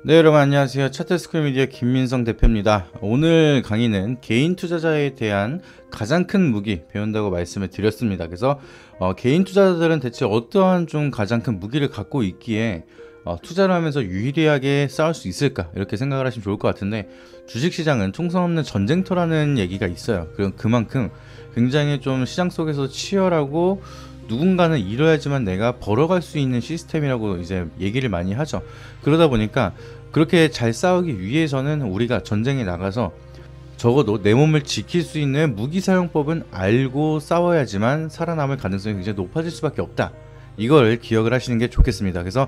네, 여러분 안녕하세요. 차트스쿨 미디어 김민성 대표입니다. 오늘 강의는 개인 투자자에 대한 가장 큰 무기 배운다고 말씀을 드렸습니다. 그래서 개인 투자자들은 대체 어떠한 좀 가장 큰 무기를 갖고 있기에 투자를 하면서 유리하게 싸울 수 있을까, 이렇게 생각을 하시면 좋을 것 같은데, 주식시장은 총선 없는 전쟁터라는 얘기가 있어요. 그만큼 굉장히 좀 시장 속에서 치열하고 누군가는 잃어야지만 내가 벌어갈 수 있는 시스템이라고 이제 얘기를 많이 하죠. 그러다 보니까 그렇게 잘 싸우기 위해서는 우리가 전쟁에 나가서 적어도 내 몸을 지킬 수 있는 무기 사용법은 알고 싸워야지만 살아남을 가능성이 굉장히 높아질 수밖에 없다. 이걸 기억을 하시는 게 좋겠습니다. 그래서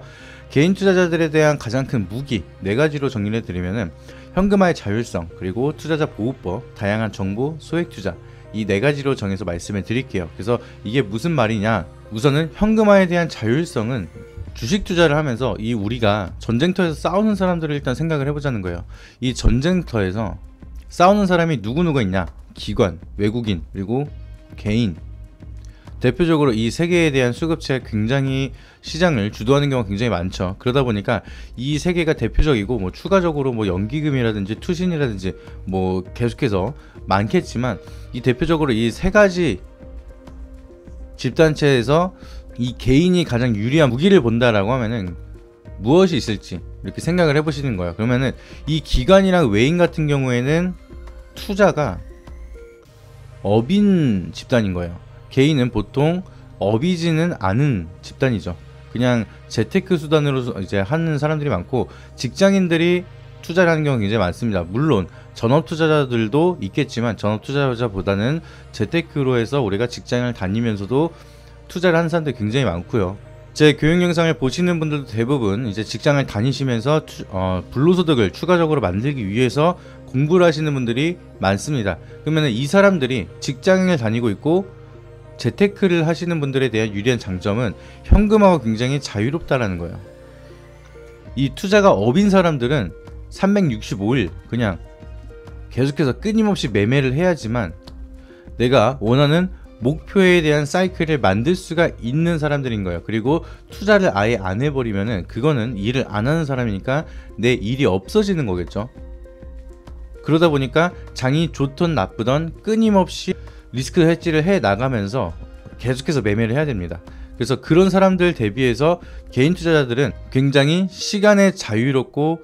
개인 투자자들에 대한 가장 큰 무기 4가지로 정리를 해드리면은 현금화의 자율성, 그리고 투자자 보호법, 다양한 정보, 소액 투자, 이 4가지로 정해서 말씀을 드릴게요. 그래서 이게 무슨 말이냐, 우선은 현금화에 대한 자율성은 주식 투자를 하면서 이 우리가 전쟁터에서 싸우는 사람들을 일단 생각을 해보자는 거예요. 이 전쟁터에서 싸우는 사람이 누구누가 있냐, 기관, 외국인, 그리고 개인. 대표적으로 이 세 개에 대한 수급체가 굉장히 시장을 주도하는 경우가 굉장히 많죠. 그러다 보니까 이 세 개가 대표적이고, 뭐 추가적으로 뭐 연기금이라든지 투신이라든지 뭐 계속해서 많겠지만, 이 대표적으로 이 3가지 집단체에서 이 개인이 가장 유리한 무기를 본다라고 하면은 무엇이 있을지 이렇게 생각을 해보시는 거예요. 그러면은 이 기관이랑 외인 같은 경우에는 투자가 업인 집단인 거예요. 개인은 보통 업이지는 않은 집단이죠. 그냥 재테크 수단으로 이제 하는 사람들이 많고, 직장인들이 투자를 하는 경우가 굉장히 많습니다. 물론 전업 투자자들도 있겠지만, 전업 투자자보다는 재테크로 해서 우리가 직장을 다니면서도 투자를 하는 사람들이 굉장히 많고요. 제 교육 영상을 보시는 분들도 대부분 이제 직장을 다니시면서 불로소득을 추가적으로 만들기 위해서 공부를 하시는 분들이 많습니다. 그러면 이 사람들이 직장을 다니고 있고 재테크를 하시는 분들에 대한 유리한 장점은 현금화가 굉장히 자유롭다라는 거예요. 이 투자가 업인 사람들은 365일 그냥 계속해서 끊임없이 매매를 해야지만 내가 원하는 목표에 대한 사이클을 만들 수가 있는 사람들인 거예요. 그리고 투자를 아예 안 해버리면은 그거는 일을 안 하는 사람이니까 내 일이 없어지는 거겠죠. 그러다 보니까 장이 좋든 나쁘든 끊임없이 리스크 헤지를 해 나가면서 계속해서 매매를 해야 됩니다. 그래서 그런 사람들 대비해서 개인 투자자들은 굉장히 시간에 자유롭고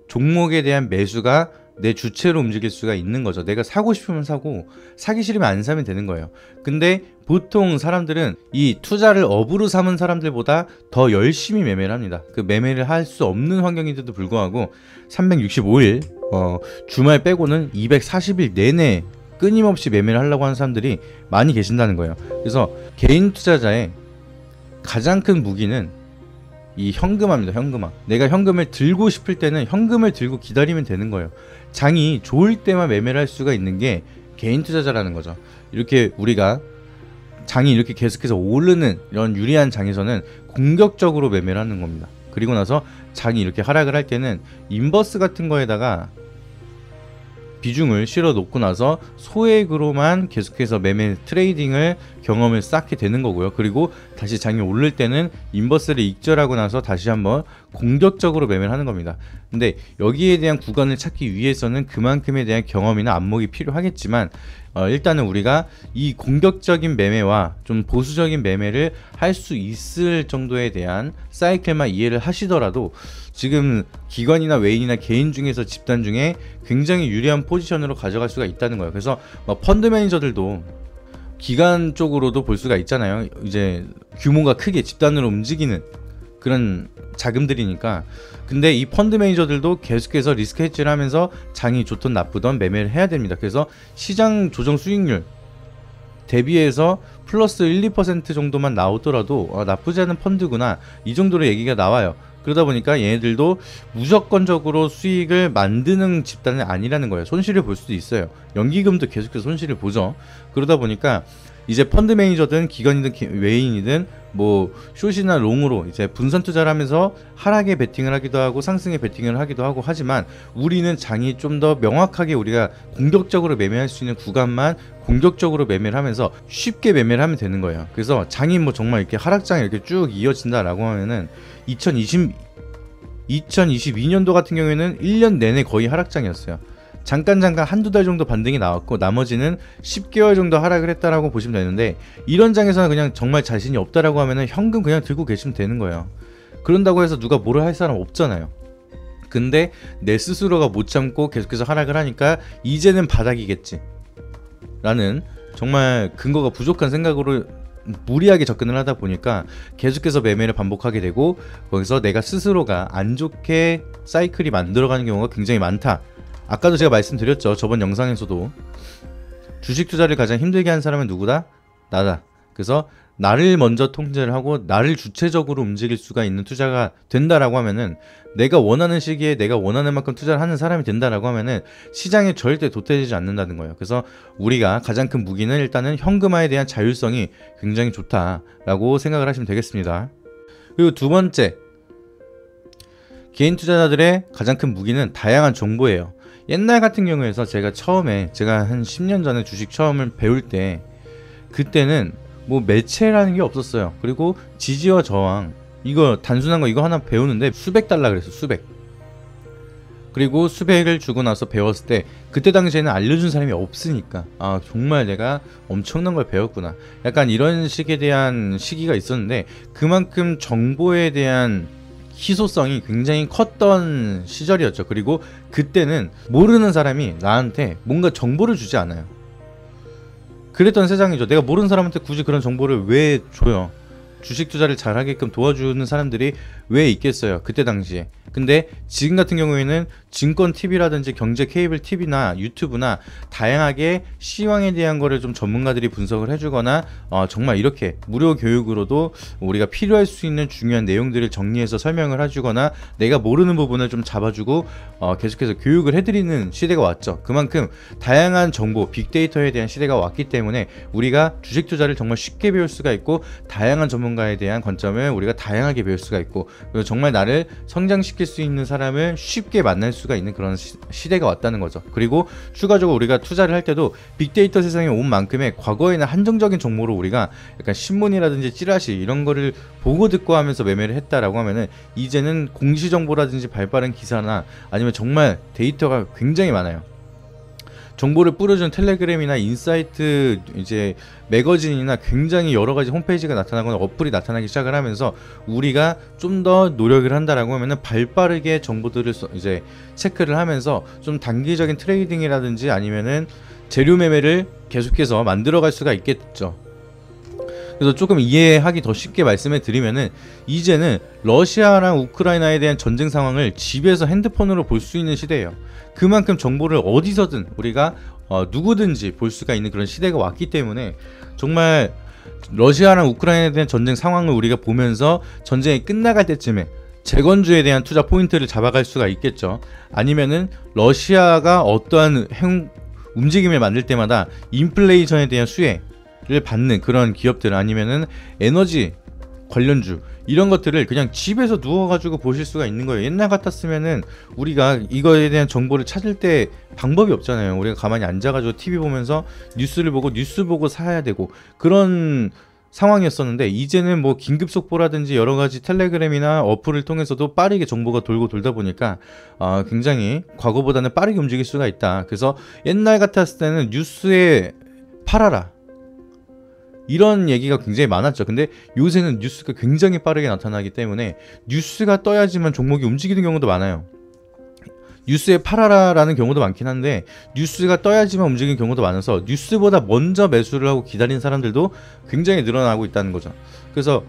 종목에 대한 매수가 내 주체로 움직일 수가 있는 거죠. 내가 사고 싶으면 사고, 사기 싫으면 안 사면 되는 거예요. 근데 보통 사람들은 이 투자를 업으로 삼은 사람들보다 더 열심히 매매를 합니다. 그 매매를 할 수 없는 환경인데도 불구하고 365일 주말 빼고는 240일 내내 끊임없이 매매를 하려고 하는 사람들이 많이 계신다는 거예요. 그래서 개인 투자자의 가장 큰 무기는 이 현금화입니다. 현금화. 내가 현금을 들고 싶을 때는 현금을 들고 기다리면 되는 거예요. 장이 좋을 때만 매매를 할 수가 있는 게 개인 투자자라는 거죠. 이렇게 우리가 장이 이렇게 계속해서 오르는 이런 유리한 장에서는 공격적으로 매매를 하는 겁니다. 그리고 나서 장이 이렇게 하락을 할 때는 인버스 같은 거에다가 비중을 실어 놓고 나서 소액으로만 계속해서 매매 트레이딩을 경험을 쌓게 되는 거고요. 그리고 다시 장이 오를 때는 인버스를 익절하고 나서 다시 한번 공격적으로 매매를 하는 겁니다. 근데 여기에 대한 구간을 찾기 위해서는 그만큼에 대한 경험이나 안목이 필요하겠지만, 일단은 우리가 이 공격적인 매매와 좀 보수적인 매매를 할 수 있을 정도에 대한 사이클만 이해를 하시더라도 지금 기관이나 외인이나 개인 중에서 집단 중에 굉장히 유리한 포지션으로 가져갈 수가 있다는 거예요. 그래서 펀드 매니저들도 기관 쪽으로도 볼 수가 있잖아요. 이제 규모가 크게 집단으로 움직이는 그런 자금들이니까. 근데 이 펀드 매니저들도 계속해서 리스크 헤지를 하면서 장이 좋든 나쁘든 매매를 해야 됩니다. 그래서 시장 조정 수익률 대비해서 플러스 1, 2% 정도만 나오더라도 나쁘지 않은 펀드구나, 이 정도로 얘기가 나와요. 그러다 보니까 얘네들도 무조건적으로 수익을 만드는 집단은 아니라는 거예요. 손실을 볼 수도 있어요. 연기금도 계속해서 손실을 보죠. 그러다 보니까 이제 펀드 매니저든 기관이든 외인이든 뭐 숏이나 롱으로 이제 분산 투자를 하면서 하락에 베팅을 하기도 하고 상승에 베팅을 하기도 하고 하지만, 우리는 장이 좀 더 명확하게 우리가 공격적으로 매매할 수 있는 구간만 공격적으로 매매를 하면서 쉽게 매매를 하면 되는 거예요. 그래서 장이 뭐 정말 이렇게 하락장이 이렇게 쭉 이어진다라고 하면은 2020 2022년도 같은 경우에는 1년 내내 거의 하락장이었어요. 잠깐 한두 달 정도 반등이 나왔고 나머지는 10개월 정도 하락을 했다라고 보시면 되는데, 이런 장에서는 그냥 정말 자신이 없다라고 하면은 현금 그냥 들고 계시면 되는 거예요. 그런다고 해서 누가 뭐를 할 사람 없잖아요. 근데 내 스스로가 못 참고 계속해서 하락을 하니까 이제는 바닥이겠지 라는 정말 근거가 부족한 생각으로 무리하게 접근을 하다 보니까 계속해서 매매를 반복하게 되고, 거기서 내가 스스로가 안 좋게 사이클이 만들어가는 경우가 굉장히 많다. 아까도 제가 말씀드렸죠. 저번 영상에서도 주식 투자를 가장 힘들게 하는 사람은 누구다? 나다. 그래서 나를 먼저 통제를 하고 나를 주체적으로 움직일 수가 있는 투자가 된다라고 하면은, 내가 원하는 시기에 내가 원하는 만큼 투자를 하는 사람이 된다라고 하면은 시장에 절대 도태되지 않는다는 거예요. 그래서 우리가 가장 큰 무기는 일단은 현금화에 대한 자율성이 굉장히 좋다라고 생각을 하시면 되겠습니다. 그리고 두 번째, 개인 투자자들의 가장 큰 무기는 다양한 정보예요. 옛날 같은 경우에서 제가 한 10년 전에 주식 처음을 배울 때, 그때는 뭐 매체라는 게 없었어요. 그리고 지지와 저항, 이거 단순한 거 이거 하나 배우는데 수백 달러 그랬어. 수백. 그리고 수백을 주고 나서 배웠을 때, 그때 당시에는 알려준 사람이 없으니까 아 정말 내가 엄청난 걸 배웠구나, 약간 이런 식에 대한 시기가 있었는데, 그만큼 정보에 대한 희소성이 굉장히 컸던 시절이었죠. 그리고 그때는 모르는 사람이 나한테 뭔가 정보를 주지 않아요. 그랬던 세상이죠. 내가 모르는 사람한테 굳이 그런 정보를 왜 줘요? 주식 투자를 잘하게끔 도와주는 사람들이 왜 있겠어요, 그때 당시에. 근데 지금 같은 경우에는 증권 TV라든지 경제 케이블 TV나 유튜브나 다양하게 시황에 대한 거를 좀 전문가들이 분석을 해주거나 정말 이렇게 무료 교육으로도 우리가 필요할 수 있는 중요한 내용들을 정리해서 설명을 해주거나 내가 모르는 부분을 좀 잡아주고 계속해서 교육을 해드리는 시대가 왔죠. 그만큼 다양한 정보, 빅데이터에 대한 시대가 왔기 때문에 우리가 주식 투자를 정말 쉽게 배울 수가 있고, 다양한 전문가에 대한 관점을 우리가 다양하게 배울 수가 있고, 그리고 정말 나를 성장시킬 수 있는 사람을 쉽게 만날 수가 있는 그런 시대가 왔다는 거죠. 그리고 추가적으로 우리가 투자를 할 때도 빅데이터 세상에 온 만큼의 과거에는 한정적인 정보로 우리가 약간 신문이라든지 찌라시 이런 거를 보고 듣고 하면서 매매를 했다라고 하면은, 이제는 공시정보라든지 발빠른 기사나 아니면 정말 데이터가 굉장히 많아요. 정보를 뿌려주는 텔레그램이나 인사이트 이제 매거진이나 굉장히 여러 가지 홈페이지가 나타나거나 어플이 나타나기 시작을 하면서, 우리가 좀 더 노력을 한다라고 하면은 발빠르게 정보들을 이제 체크를 하면서 좀 단기적인 트레이딩이라든지 아니면은 재료 매매를 계속해서 만들어갈 수가 있겠죠. 그래서 조금 이해하기 더 쉽게 말씀해 드리면은, 이제는 러시아랑 우크라이나에 대한 전쟁 상황을 집에서 핸드폰으로 볼 수 있는 시대예요. 그만큼 정보를 어디서든 우리가 누구든지 볼 수가 있는 그런 시대가 왔기 때문에, 정말 러시아랑 우크라이나에 대한 전쟁 상황을 우리가 보면서 전쟁이 끝나갈 때쯤에 재건주에 대한 투자 포인트를 잡아갈 수가 있겠죠. 아니면은 러시아가 어떠한 움직임을 만들 때마다 인플레이션에 대한 수혜를 받는 그런 기업들, 아니면은 에너지 관련주, 이런 것들을 그냥 집에서 누워가지고 보실 수가 있는 거예요. 옛날 같았으면은 우리가 이거에 대한 정보를 찾을 때 방법이 없잖아요. 우리가 가만히 앉아가지고 TV 보면서 뉴스 보고 사야 되고 그런 상황이었었는데, 이제는 뭐 긴급 속보라든지 여러 가지 텔레그램이나 어플을 통해서도 빠르게 정보가 돌다 보니까 굉장히 과거보다는 빠르게 움직일 수가 있다. 그래서 옛날 같았을 때는 뉴스에 팔아라, 이런 얘기가 굉장히 많았죠. 근데 요새는 뉴스가 굉장히 빠르게 나타나기 때문에 뉴스가 떠야지만 종목이 움직이는 경우도 많아요. 뉴스에 팔아라라는 경우도 많긴 한데, 뉴스가 떠야지만 움직이는 경우도 많아서 뉴스보다 먼저 매수를 하고 기다리는 사람들도 굉장히 늘어나고 있다는 거죠. 그래서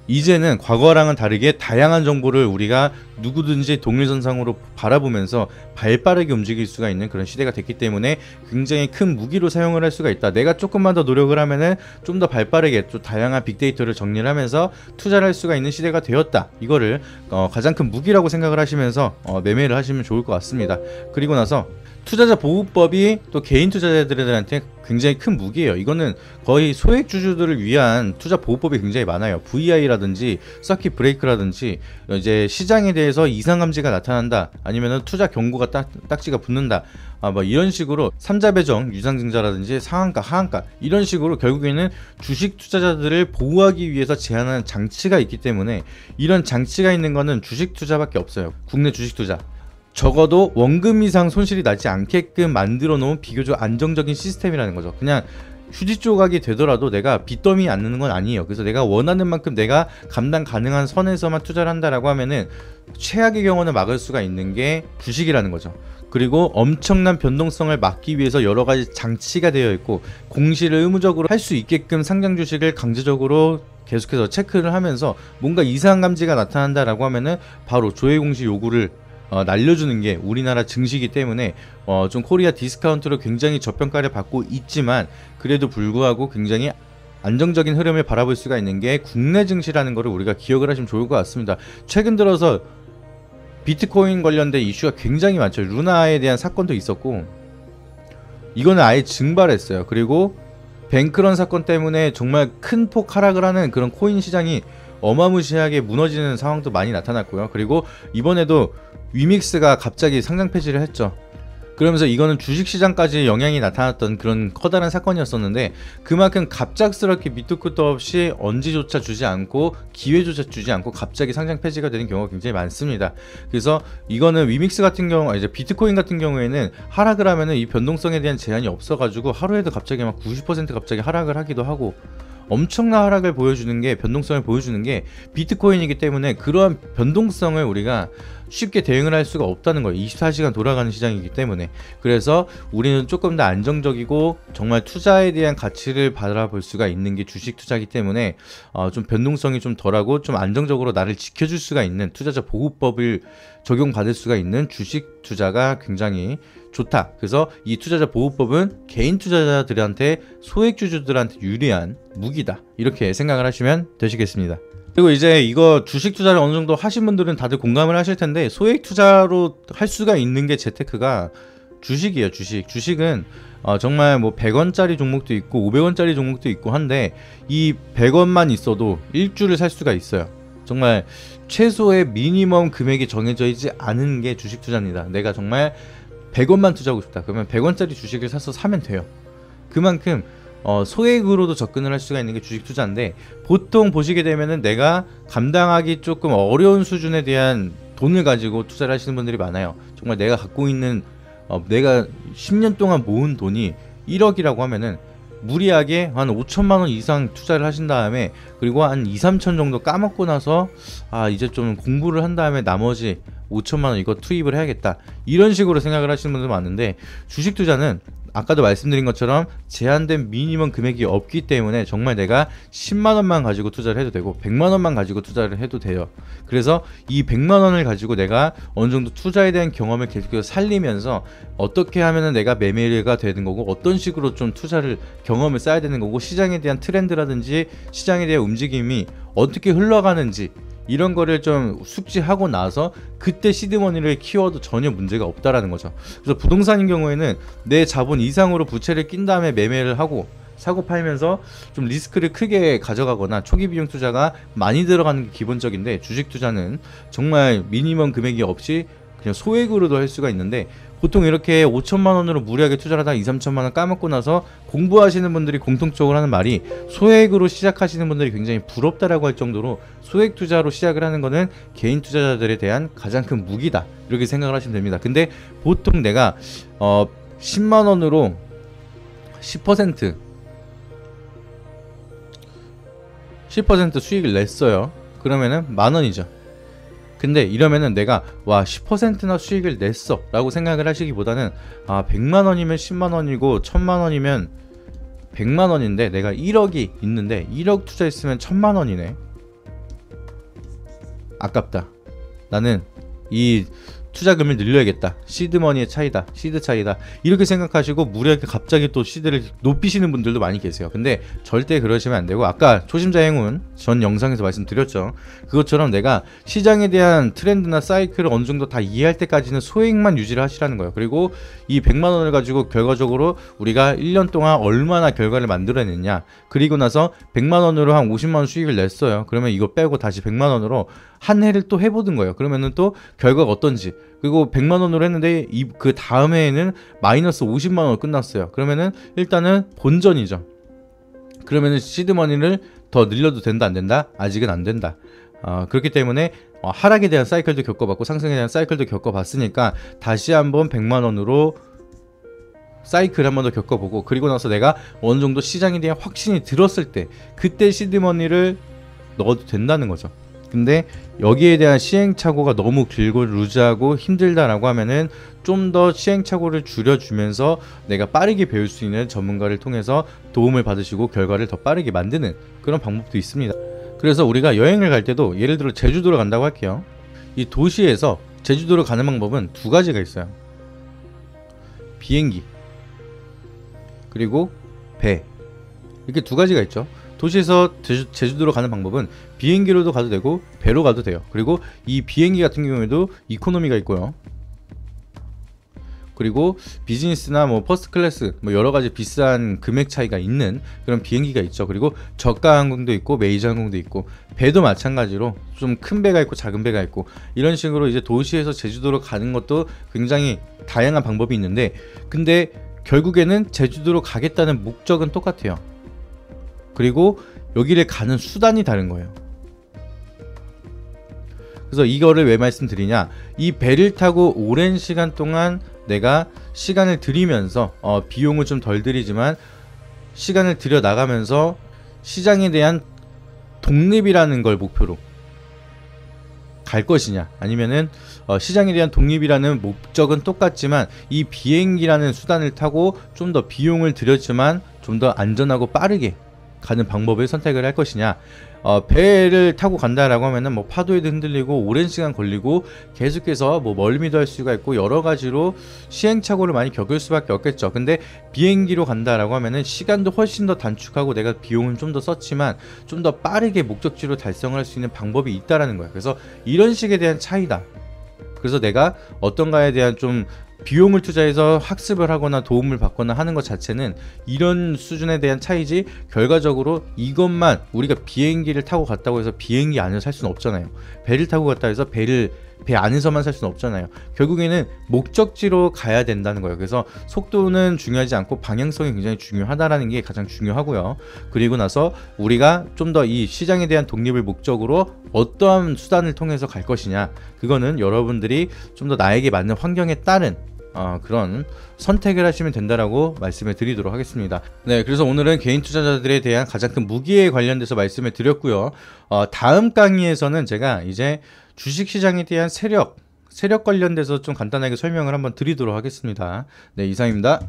이제는 과거랑은 다르게 다양한 정보를 우리가 누구든지 동일선상으로 바라보면서 발빠르게 움직일 수가 있는 그런 시대가 됐기 때문에 굉장히 큰 무기로 사용을 할 수가 있다. 내가 조금만 더 노력을 하면은 좀 더 발빠르게 또 다양한 빅데이터를 정리를 하면서 투자를 할 수가 있는 시대가 되었다. 이거를 가장 큰 무기라고 생각을 하시면서 매매를 하시면 좋을 것 같습니다. 그리고 나서 투자자 보호법이 또 개인 투자자들한테 굉장히 큰 무기예요. 이거는 거의 소액 주주들을 위한 투자 보호법이 굉장히 많아요. VI라든지 서킷 브레이크라든지 이제 시장에 대해서 이상 감지가 나타난다, 아니면은 투자 경고가 딱지가 붙는다, 뭐 이런 식으로 삼자 배정, 유상증자라든지 상한가, 하한가, 이런 식으로 결국에는 주식 투자자들을 보호하기 위해서 제한하는 장치가 있기 때문에, 이런 장치가 있는 거는 주식 투자밖에 없어요. 국내 주식 투자. 적어도 원금 이상 손실이 나지 않게끔 만들어 놓은 비교적 안정적인 시스템이라는 거죠. 그냥 휴지 조각이 되더라도 내가 빚더미 않는 건 아니에요. 그래서 내가 원하는 만큼 내가 감당 가능한 선에서만 투자를 한다라고 하면은 최악의 경우는 막을 수가 있는 게 주식이라는 거죠. 그리고 엄청난 변동성을 막기 위해서 여러 가지 장치가 되어 있고, 공시를 의무적으로 할 수 있게끔 상장 주식을 강제적으로 계속해서 체크를 하면서 뭔가 이상 감지가 나타난다라고 하면은 바로 조회 공시 요구를 날려주는 게 우리나라 증시이기 때문에 좀 코리아 디스카운트로 굉장히 저평가를 받고 있지만, 그래도 불구하고 굉장히 안정적인 흐름을 바라볼 수가 있는 게 국내 증시라는 것을 우리가 기억을 하시면 좋을 것 같습니다. 최근 들어서 비트코인 관련된 이슈가 굉장히 많죠. 루나에 대한 사건도 있었고, 이거는 아예 증발했어요. 그리고 뱅크런 사건 때문에 정말 큰 폭 하락을 하는 그런 코인 시장이 어마무시하게 무너지는 상황도 많이 나타났고요. 그리고 이번에도 위믹스가 갑자기 상장 폐지를 했죠. 그러면서 이거는 주식시장까지 영향이 나타났던 그런 커다란 사건이었었는데, 그만큼 갑작스럽게 밑도 끝도 없이 언지조차 주지 않고 기회조차 주지 않고 갑자기 상장 폐지가 되는 경우가 굉장히 많습니다. 그래서 이거는 위믹스 같은 경우, 이제 비트코인 같은 경우에는 하락을 하면은 이 변동성에 대한 제한이 없어가지고 하루에도 갑자기 막 90% 갑자기 하락을 하기도 하고, 엄청난 하락을 보여주는 게, 변동성을 보여주는 게 비트코인이기 때문에 그러한 변동성을 우리가 쉽게 대응을 할 수가 없다는 거예요. 24시간 돌아가는 시장이기 때문에. 그래서 우리는 조금 더 안정적이고 정말 투자에 대한 가치를 바라볼 수가 있는 게 주식 투자이기 때문에 좀 변동성이 좀 덜하고 좀 안정적으로 나를 지켜줄 수가 있는, 투자자 보호법을 적용받을 수가 있는 주식 투자가 굉장히 좋다. 그래서 이 투자자 보호법은 개인 투자자들한테, 소액 주주들한테 유리한 무기다, 이렇게 생각을 하시면 되시겠습니다. 그리고 이제 이거 주식 투자를 어느 정도 하신 분들은 다들 공감을 하실 텐데, 소액 투자로 할 수가 있는 게 재테크가 주식이에요. 주식은 정말 뭐 100원짜리 종목도 있고 500원짜리 종목도 있고 한데, 이 100원만 있어도 일주를 살 수가 있어요. 정말 최소의 미니멈 금액이 정해져 있지 않은 게 주식 투자입니다. 내가 정말 100원만 투자하고 싶다, 그러면 100원짜리 주식을 사서 사면 돼요. 그만큼 소액으로도 접근을 할 수가 있는 게 주식 투자인데, 보통 보시게 되면은 내가 감당하기 조금 어려운 수준에 대한 돈을 가지고 투자를 하시는 분들이 많아요. 정말 내가 갖고 있는 내가 10년 동안 모은 돈이 1억이라고 하면은 무리하게 한 5천만 원 이상 투자를 하신 다음에, 그리고 한 2, 3천 정도 까먹고 나서 이제 좀 공부를 한 다음에 나머지 5천만 원 이거 투입을 해야겠다, 이런 식으로 생각을 하시는 분들 많은데, 주식 투자는 아까도 말씀드린 것처럼 제한된 미니멈 금액이 없기 때문에 정말 내가 10만 원만 가지고 투자를 해도 되고 100만 원만 가지고 투자를 해도 돼요. 그래서 이 100만 원을 가지고 내가 어느 정도 투자에 대한 경험을 계속해서 살리면서 어떻게 하면은 내가 매매가 되는 거고, 어떤 식으로 좀 투자를 경험을 쌓아야 되는 거고, 시장에 대한 트렌드라든지 시장에 대한 움직임이 어떻게 흘러가는지, 이런 거를 좀 숙지하고 나서 그때 시드머니를 키워도 전혀 문제가 없다라는 거죠. 그래서 부동산인 경우에는 내 자본 이상으로 부채를 낀 다음에 매매를 하고 사고 팔면서 좀 리스크를 크게 가져가거나 초기 비용 투자가 많이 들어가는 게 기본적인데, 주식 투자는 정말 미니멈 금액이 없이 그냥 소액으로도 할 수가 있는데, 보통 이렇게 5천만 원으로 무리하게 투자를 하다 2, 3천만 원 까먹고 나서 공부하시는 분들이 공통적으로 하는 말이, 소액으로 시작하시는 분들이 굉장히 부럽다라고 할 정도로 소액 투자로 시작을 하는 거는 개인 투자자들에 대한 가장 큰 무기다, 이렇게 생각을 하시면 됩니다. 근데 보통 내가 10만 원으로 10% 수익을 냈어요. 그러면은 만 원이죠. 근데 이러면은 내가 10%나 수익을 냈어 라고 생각을 하시기보다는 100만 원이면 10만 원이고 1000만 원이면 100만 원인데, 내가 1억이 있는데 1억 투자했으면 1000만 원이네, 아깝다. 나는 이 투자금을 늘려야겠다. 시드머니의 차이다. 시드 차이다. 이렇게 생각하시고 무리하게 갑자기 또 시드를 높이시는 분들도 많이 계세요. 근데 절대 그러시면 안 되고, 아까 초심자 행운 전 영상에서 말씀드렸죠. 그것처럼 내가 시장에 대한 트렌드나 사이클을 어느 정도 다 이해할 때까지는 소액만 유지를 하시라는 거예요. 그리고 이 100만 원을 가지고 결과적으로 우리가 1년 동안 얼마나 결과를 만들어냈냐, 그리고 나서 100만 원으로 한 50만 원 수익을 냈어요. 그러면 이거 빼고 다시 100만 원으로 한 해를 또 해보는 거예요. 그러면은 또 결과가 어떤지, 그리고 100만 원으로 했는데 그 다음 해에는 마이너스 50만 원으로 끝났어요. 그러면은 일단은 본전이죠. 그러면은 시드머니를 더 늘려도 된다 안 된다? 아직은 안 된다. 그렇기 때문에 하락에 대한 사이클도 겪어봤고 상승에 대한 사이클도 겪어봤으니까 다시 한번 100만 원으로 사이클 한 번 더 겪어보고, 그리고 나서 내가 어느 정도 시장에 대한 확신이 들었을 때 그때 시드머니를 넣어도 된다는 거죠. 근데 여기에 대한 시행착오가 너무 길고 루즈하고 힘들다라고 하면은 좀 더 시행착오를 줄여주면서 내가 빠르게 배울 수 있는 전문가를 통해서 도움을 받으시고 결과를 더 빠르게 만드는 그런 방법도 있습니다. 그래서 우리가 여행을 갈 때도 예를 들어 제주도로 간다고 할게요. 이 도시에서 제주도로 가는 방법은 두 가지가 있어요. 비행기 그리고 배, 이렇게 두 가지가 있죠. 도시에서 제주도로 가는 방법은 비행기로도 가도 되고 배로 가도 돼요. 그리고 이 비행기 같은 경우에도 이코노미가 있고요. 그리고 비즈니스나 뭐 퍼스트 클래스 뭐 여러 가지 비싼 금액 차이가 있는 그런 비행기가 있죠. 그리고 저가 항공도 있고 메이저 항공도 있고, 배도 마찬가지로 좀 큰 배가 있고 작은 배가 있고, 이런 식으로 이제 도시에서 제주도로 가는 것도 굉장히 다양한 방법이 있는데, 근데 결국에는 제주도로 가겠다는 목적은 똑같아요. 그리고 여기를 가는 수단이 다른 거예요. 그래서 이거를 왜 말씀드리냐, 이 배를 타고 오랜 시간 동안 내가 시간을 들이면서 비용을 좀 덜 들이지만 시간을 들여 나가면서 시장에 대한 독립이라는 걸 목표로 갈 것이냐, 아니면은 시장에 대한 독립이라는 목적은 똑같지만 이 비행기라는 수단을 타고 좀 더 비용을 들였지만 좀 더 안전하고 빠르게 가는 방법을 선택을 할 것이냐. 배를 타고 간다라고 하면은 뭐 파도에도 흔들리고 오랜 시간 걸리고 계속해서 뭐 멀미도 할 수가 있고 여러 가지로 시행착오를 많이 겪을 수밖에 없겠죠. 근데 비행기로 간다라고 하면은 시간도 훨씬 더 단축하고 내가 비용은 좀 더 썼지만 좀 더 빠르게 목적지로 달성할 수 있는 방법이 있다라는 거예요. 그래서 이런 식에 대한 차이다. 그래서 내가 어떤가에 대한 좀 비용을 투자해서 학습을 하거나 도움을 받거나 하는 것 자체는 이런 수준에 대한 차이지, 결과적으로 이것만 우리가 비행기를 타고 갔다고 해서 비행기 안에서 살 수는 없잖아요. 배를 타고 갔다 해서 배 안에서만 살 수는 없잖아요. 결국에는 목적지로 가야 된다는 거예요. 그래서 속도는 중요하지 않고 방향성이 굉장히 중요하다라는 게 가장 중요하고요. 그리고 나서 우리가 좀 더 이 시장에 대한 독립을 목적으로 어떠한 수단을 통해서 갈 것이냐, 그거는 여러분들이 좀 더 나에게 맞는 환경에 따른 그런 선택을 하시면 된다라고 말씀을 드리도록 하겠습니다. 네, 그래서 오늘은 개인 투자자들에 대한 가장 큰 무기에 관련돼서 말씀을 드렸고요. 다음 강의에서는 제가 이제 주식시장에 대한 세력 관련돼서 좀 간단하게 설명을 한번 드리도록 하겠습니다. 네, 이상입니다.